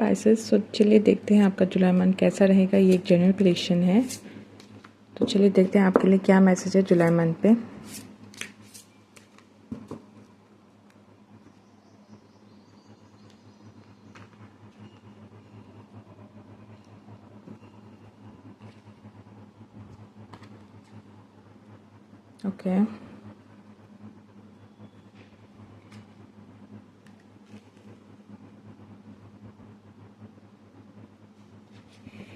Pisces, तो चलिए देखते हैं आपका जुलाई मंथ कैसा रहेगा। ये एक जनरल प्रेडिक्शन है, तो चलिए देखते हैं आपके लिए क्या मैसेज है जुलाई मंथ पे। ओके,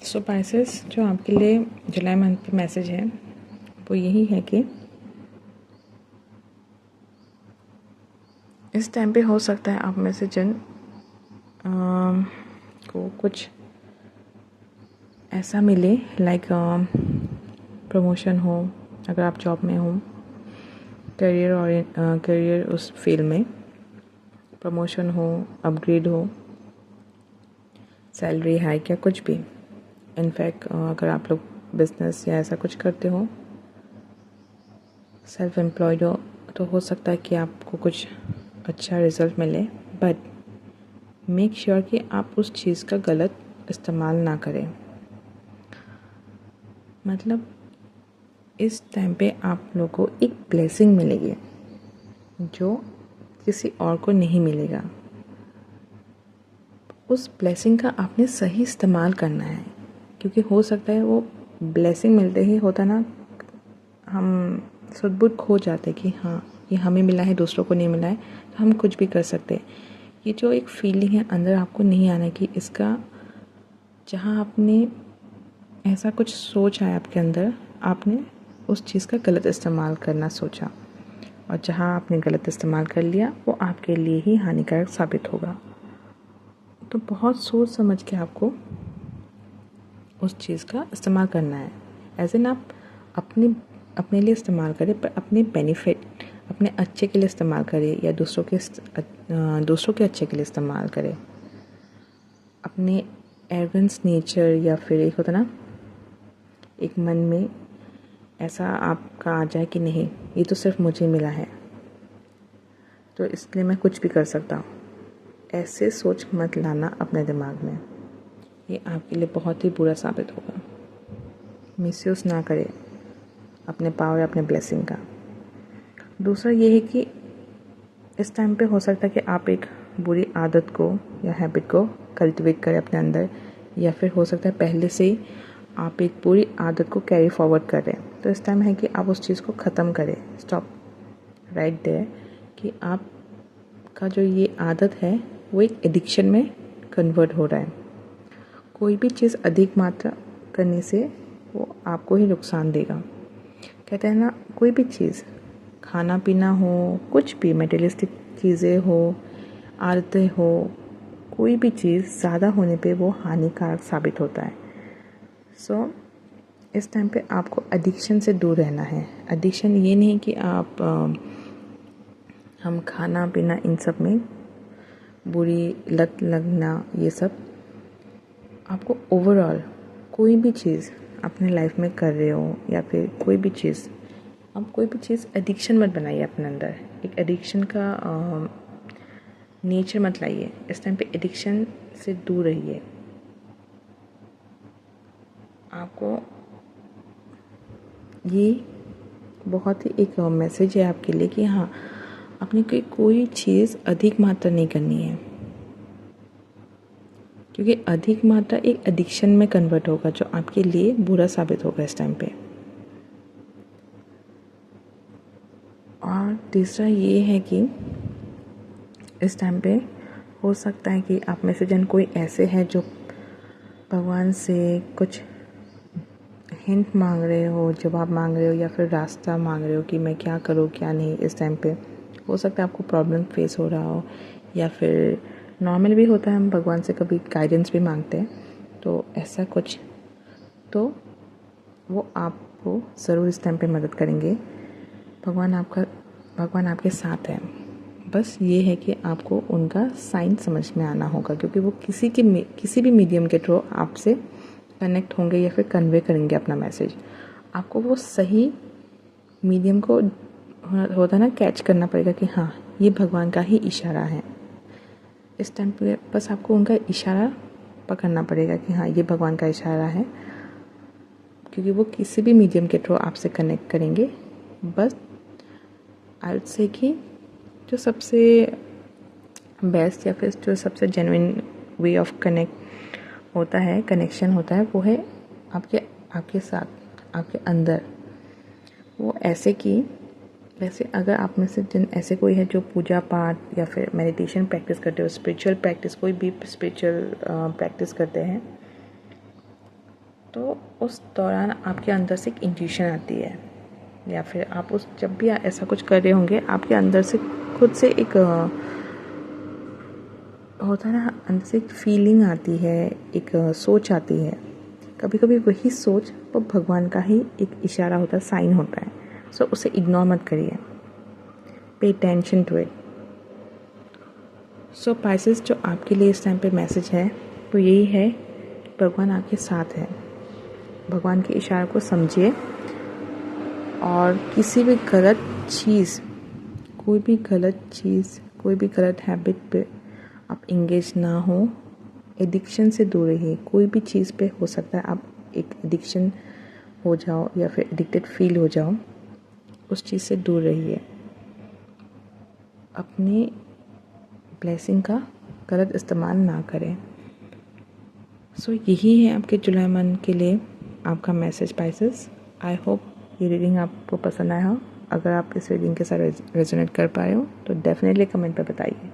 सो पाइसेस, जो आपके लिए जुलाई मंथ पे मैसेज है वो यही है कि इस टाइम पे हो सकता है आप में से जन को कुछ ऐसा मिले, लाइक प्रमोशन हो, अगर आप जॉब में हो, करियर उस फील्ड में प्रमोशन हो, अपग्रेड हो, सैलरी हाइक या कुछ भी। इनफैक्ट अगर आप लोग बिजनेस या ऐसा कुछ करते हो, सेल्फ एम्प्लॉयड हो, तो हो सकता है कि आपको कुछ अच्छा रिजल्ट मिले, बट मेक श्योर कि आप उस चीज़ का गलत इस्तेमाल ना करें। मतलब इस टाइम पे आप लोगों को एक ब्लेसिंग मिलेगी जो किसी और को नहीं मिलेगा। उस ब्लेसिंग का आपने सही इस्तेमाल करना है, क्योंकि हो सकता है वो ब्लेसिंग मिलते ही होता ना, हम सुध-बुध खो जाते कि हाँ ये हमें मिला है, दूसरों को नहीं मिला है, तो हम कुछ भी कर सकते हैं। ये जो एक फीलिंग है अंदर आपको नहीं आना कि इसका, जहाँ आपने ऐसा कुछ सोच आया आपके अंदर, आपने उस चीज़ का गलत इस्तेमाल करना सोचा, और जहाँ आपने गलत इस्तेमाल कर लिया वो आपके लिए ही हानिकारक साबित होगा। तो बहुत सोच समझ के आपको उस चीज़ का इस्तेमाल करना है। ऐसे ना आप अपने लिए इस्तेमाल करें, पर अपने बेनिफिट, अपने अच्छे के लिए इस्तेमाल करें, या दूसरों के अच्छे के लिए इस्तेमाल करें। अपने एरोगेंस नेचर, या फिर एक होता ना, एक मन में ऐसा आपका आ जाए कि नहीं ये तो सिर्फ मुझे मिला है, तो इसलिए मैं कुछ भी कर सकता हूँ। ऐसे सोच मत लाना अपने दिमाग में, ये आपके लिए बहुत ही बुरा साबित होगा। मिसयूज़ ना करें अपने पावर, अपने ब्लेसिंग का। दूसरा ये है कि इस टाइम पे हो सकता है कि आप एक बुरी आदत को या हैबिट को कल्टिवेट करें अपने अंदर, या फिर हो सकता है पहले से ही आप एक बुरी आदत को कैरी फॉरवर्ड कर रहे हैं। तो इस टाइम है कि आप उस चीज़ को ख़त्म करें। स्टॉप राइट देयर, कि आपका जो ये आदत है वो एक एडिक्शन में कन्वर्ट हो रहा है। कोई भी चीज़ अधिक मात्रा करने से वो आपको ही नुकसान देगा। कहते हैं ना, कोई भी चीज़, खाना पीना हो, कुछ भी मटेरियलिस्टिक चीज़ें हो, आदतें हो, कोई भी चीज़ ज़्यादा होने पे वो हानिकारक साबित होता है। सो इस टाइम पे आपको एडिक्शन से दूर रहना है। एडिक्शन ये नहीं कि आप हम खाना पीना इन सब में बुरी लत लगना, ये सब आपको ओवरऑल कोई भी चीज़ अपने लाइफ में कर रहे हो, या फिर कोई भी चीज़, आप कोई भी चीज़ एडिक्शन मत बनाइए अपने अंदर। एक एडिक्शन का नेचर मत लाइए। इस टाइम पे एडिक्शन से दूर रहिए। आपको ये बहुत ही एक मैसेज है आपके लिए कि हाँ, अपने कोई चीज़ अधिक मात्रा नहीं करनी है, क्योंकि अधिक मात्रा एक एडिक्शन में कन्वर्ट होगा जो आपके लिए बुरा साबित होगा इस टाइम पे। और तीसरा ये है कि इस टाइम पे हो सकता है कि आप में से जन कोई ऐसे हैं जो भगवान से कुछ हिंट मांग रहे हो, जवाब मांग रहे हो, या फिर रास्ता मांग रहे हो कि मैं क्या करूँ क्या नहीं। इस टाइम पे हो सकता है आपको प्रॉब्लम फेस हो रहा हो, या फिर नॉर्मल भी होता है, हम भगवान से कभी गाइडेंस भी मांगते हैं। तो ऐसा कुछ, तो वो आपको ज़रूर इस टाइम पे मदद करेंगे। भगवान आपके साथ है। बस ये है कि आपको उनका साइन समझ में आना होगा, क्योंकि वो किसी भी मीडियम के थ्रू आपसे कनेक्ट होंगे या फिर कन्वे करेंगे अपना मैसेज। आपको वो सही मीडियम को होता ना कैच करना पड़ेगा कि हाँ ये भगवान का ही इशारा है। इस टाइम पे बस आपको उनका इशारा पकड़ना पड़ेगा कि हाँ ये भगवान का इशारा है, क्योंकि वो किसी भी मीडियम के थ्रू आपसे कनेक्ट करेंगे। बस आई वुड से कि जो सबसे बेस्ट या फिर जो सबसे जेन्युइन वे ऑफ कनेक्शन होता है वो है आपके साथ, आपके अंदर। वो ऐसे कि वैसे अगर आप में से जिन ऐसे कोई है जो पूजा पाठ या फिर मेडिटेशन प्रैक्टिस करते हो, स्पिरिचुअल प्रैक्टिस, कोई भी स्पिरिचुअल प्रैक्टिस करते हैं, तो उस दौरान आपके अंदर से एक इंट्यूशन आती है, या फिर आप जब भी ऐसा कुछ कर रहे होंगे आपके अंदर से खुद से एक होता है ना, अंदर से एक फीलिंग आती है, एक सोच आती है। कभी कभी वही सोच वो भगवान का ही एक इशारा होता है, साइन होता है। सो उसे इग्नोर मत करिए, pay attention to it. So pieces, जो आपके लिए इस टाइम पे मैसेज है वो यही है, भगवान आपके साथ है। भगवान के इशारे को समझिए और किसी भी गलत चीज़, कोई भी गलत हैबिट पे आप इंगेज ना हो। एडिक्शन से दूर रहिए। कोई भी चीज़ पे हो सकता है आप एक एडिक्शन हो जाओ या फिर एडिक्टेड फील हो जाओ, उस चीज़ से दूर रहिए। अपनी ब्लेसिंग का गलत इस्तेमाल ना करें। सो यही है आपके जुलाई मंथ के लिए आपका मैसेज पाइसेस। आई होप ये रीडिंग आपको पसंद आया हो। अगर आप इस रीडिंग के साथ रेजोनेट कर पाए हो तो डेफिनेटली कमेंट पर बताइए।